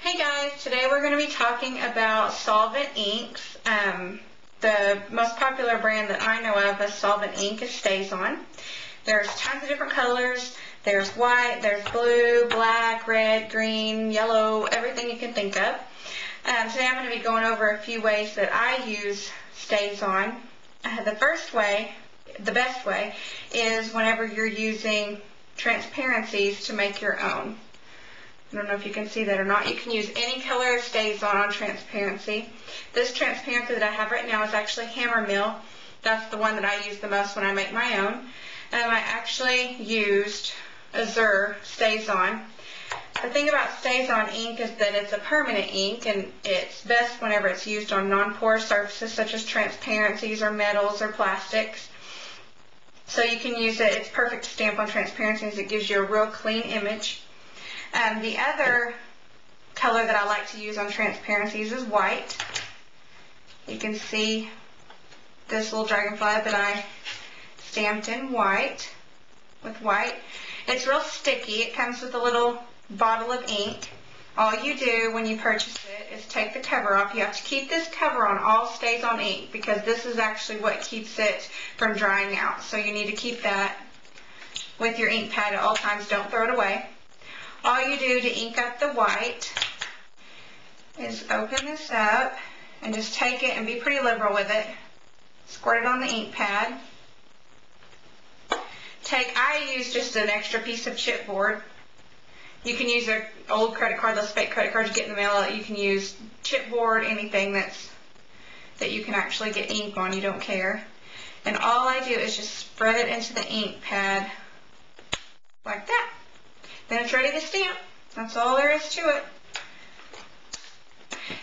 Hey guys, today we're going to be talking about Solvent Inks. The most popular brand that I know of as Solvent Ink is Stazon. There's tons of different colors. There's white, there's blue, black, red, green, yellow, everything you can think of. Today I'm going to be going over a few ways that I use Stazon. The first way, the best way, is whenever you're using transparencies to make your own. I don't know if you can see that or not. You can use any color of Stazon on transparency. This transparency that I have right now is actually Hammer Mill. That's the one that I use the most when I make my own. I actually used Azure Stazon. The thing about Stazon ink is that it's a permanent ink, and it's best whenever it's used on non-porous surfaces such as transparencies or metals or plastics. So you can use it. It's perfect to stamp on transparencies. It gives you a real clean image. The other color that I like to use on transparencies is white. You can see this little dragonfly that I stamped in white, with white. It's real sticky. It comes with a little bottle of ink. All you do when you purchase it is take the cover off. You have to keep this cover on all Stazon ink because this is actually what keeps it from drying out. So you need to keep that with your ink pad at all times. Don't throw it away. All you do to ink up the white is open this up and just take it and be pretty liberal with it. Squirt it on the ink pad. I use just an extra piece of chipboard. You can use an old credit card, those fake credit cards you get in the mail. You can use chipboard, anything that you can actually get ink on. You don't care. And all I do is just spread it into the ink pad like that. Then it's ready to stamp. That's all there is to it.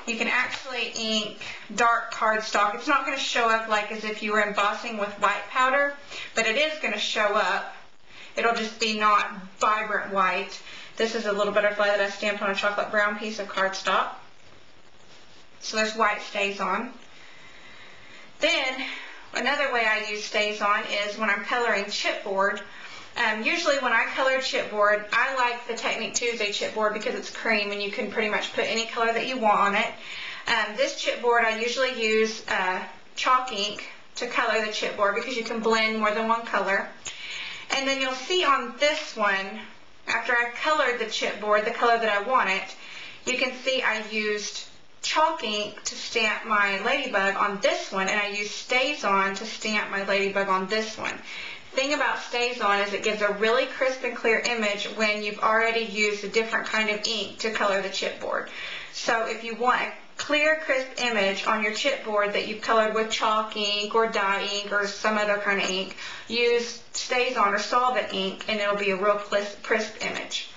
You can actually ink dark cardstock. It's not going to show up like as if you were embossing with white powder, but it is going to show up. It'll just be not vibrant white. This is a little butterfly that I stamped on a chocolate brown piece of cardstock. So there's white Stazon. Then another way I use Stazon is when I'm coloring chipboard. Usually when I color chipboard, I like the Technique Tuesday chipboard because it's cream and you can pretty much put any color that you want on it. This chipboard I usually use chalk ink to color the chipboard because you can blend more than one color. And then you'll see on this one, after I colored the chipboard, the color that I want it, you can see I used chalk ink to stamp my ladybug on this one, and I used Stazon to stamp my ladybug on this one. The thing about Stazon is it gives a really crisp and clear image when you've already used a different kind of ink to color the chipboard. So if you want a clear, crisp image on your chipboard that you've colored with chalk ink or dye ink or some other kind of ink, use Stazon or Solvent ink and it'll be a real crisp image.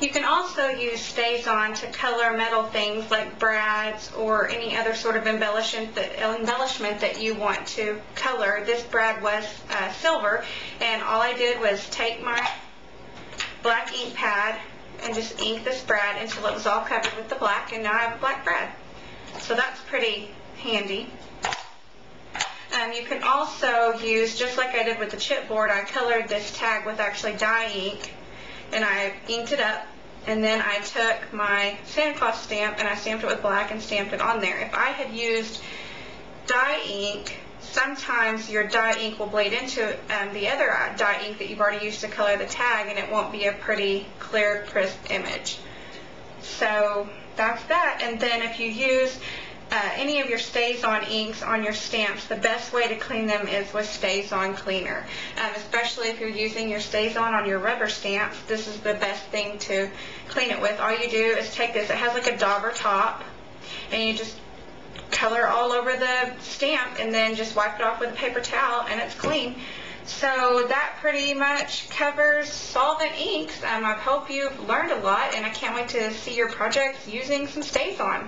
You can also use Stazon to color metal things like brads or any other sort of embellishment that you want to color. This brad was silver, and all I did was take my black ink pad and just ink this brad until it was all covered with the black, and now I have a black brad. So that's pretty handy. You can also use, just like I did with the chipboard, I colored this tag with actually dye ink, and I inked it up, and then I took my Santa Claus stamp and I stamped it with black and stamped it on there. If I had used dye ink, sometimes your dye ink will bleed into the other dye ink that you've already used to color the tag, and it won't be a pretty clear, crisp image. So that's that. And then if you use any of your Stazon inks on your stamps, the best way to clean them is with Stazon cleaner. Especially if you're using your Stazon on your rubber stamps, this is the best thing to clean it with. All you do is take this, it has like a dauber top, and you just color all over the stamp and then just wipe it off with a paper towel and it's clean. So that pretty much covers Solvent Inks. I hope you've learned a lot, and I can't wait to see your projects using some Stazon.